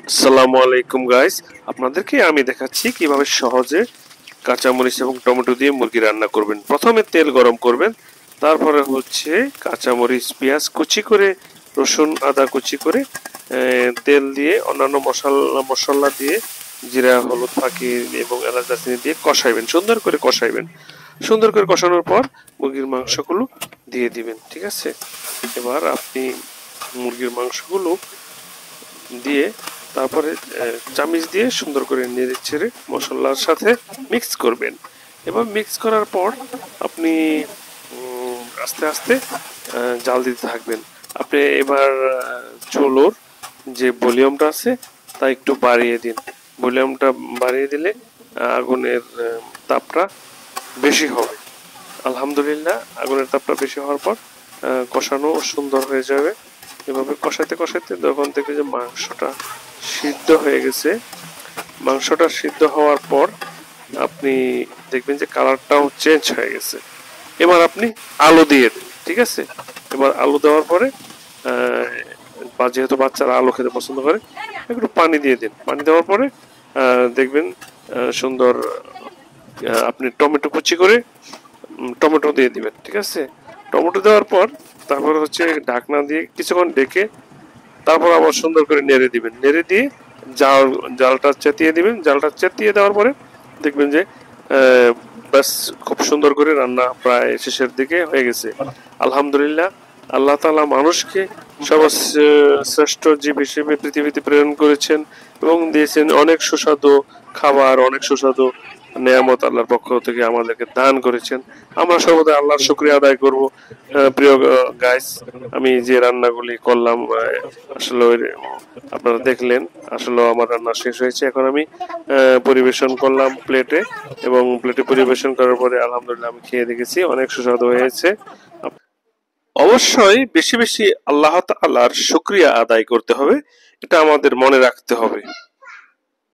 আসসালামু আলাইকুম গাইস, আপনাদেরকে আমি দেখাচ্ছি কিভাবে সহজে কাঁচামরিচ এবং টমেটো দিয়ে মুরগি রান্না করবেন। প্রথমে তেল গরম করবেন, তারপরে হচ্ছে কাঁচামরিচ পেঁয়াজ কুচি করে, রসুন আদা কুচি করে, তেল দিয়ে অন্যান্য মশলা দিয়ে জিরা হলুদ ফাঁকি এবং এলাচ দারচিনি দিয়ে কষাইবেন, সুন্দর করে কষাইবেন। সুন্দর করে কষানোর পর মুরগির মাংসগুলো দিয়ে দিবেন। ঠিক আছে, এবার আপনি মুরগির মাংসগুলো দিয়ে তারপরে চামিচ দিয়ে সুন্দর করে নেড়ে ছেড়ে মশলার সাথে মিক্স করবেন। এবার মিক্স করার পর আপনি আস্তে আস্তে জাল দিতে থাকবেন। আপনি এবার চুলোর যে ভলিউমটা আছে তা একটু বাড়িয়ে দিন। ভলিউমটা বাড়িয়ে দিলে আগুনের তাপটা বেশি হবে। আলহামদুলিল্লাহ, আগুনের তাপটা বেশি হওয়ার পর কষানো সুন্দর হয়ে যাবে। এভাবে কষাইতে কষাইতে যখন দেখবে যে মাংসটা সিদ্ধ হয়ে গেছে, মাংসটা সিদ্ধ হওয়ার পর আপনি দেখবেন যে কালারটাও চেঞ্জ হয়ে গেছে। এবার আপনি আলু দিয়ে দিন। ঠিক আছে, এবার আলু দেওয়ার পরে বা যেহেতু বাচ্চারা আলু খেতে পছন্দ করে, একটু পানি দিয়ে দিন। পানি দেওয়ার পরে দেখবেন সুন্দর আপনি টমেটো কুচি করে টমেটো দিয়ে দিবেন। ঠিক আছে, টমেটো দেওয়ার পর তারপর হচ্ছে ঢাকনা দিয়ে কিছুক্ষণ ডেকে তারপর আবার সুন্দর করে নেড়ে দিবেন। নেড়ে দিয়ে জালটা চেতিয়ে দিবেন। জালটা চেতিয়ে দেওয়ার পরে দেখবেন যে ব্যাস খুব সুন্দর করে রান্না প্রায় শেষের দিকে হয়ে গেছে। আলহামদুলিল্লাহ, আল্লাহ তাআলা মানুষকে সর্বশ্রেষ্ঠ জীব হিসেবে পৃথিবীতে প্রেরণ করেছেন এবং দিয়েছেন অনেক সুস্বাদু খাবার, অনেক সুস্বাদু নেয়ামত আল্লাহর পক্ষ থেকে আমাদেরকে দান করেছেন। আমরা সর্বদা আল্লাহর শুকরিয়া আদায় করব। প্রিয় গাইস, আমি যে রান্নাগুলি করলাম আসলে আপনারা দেখলেন, আসলে আমার রান্না শেষ হয়েছে। এখন আমি পরিবেশন করলাম প্লেটে, এবং প্লেটে পরিবেশন করার পরে আলহামদুলিল্লাহ আমি খেয়ে দেখেছি, অনেক সুস্বাদু হয়েছে। অবশ্যই বেশি বেশি আল্লাহ তাআলার শুকরিয়া আদায় করতে হবে, এটা আমাদের মনে রাখতে হবে।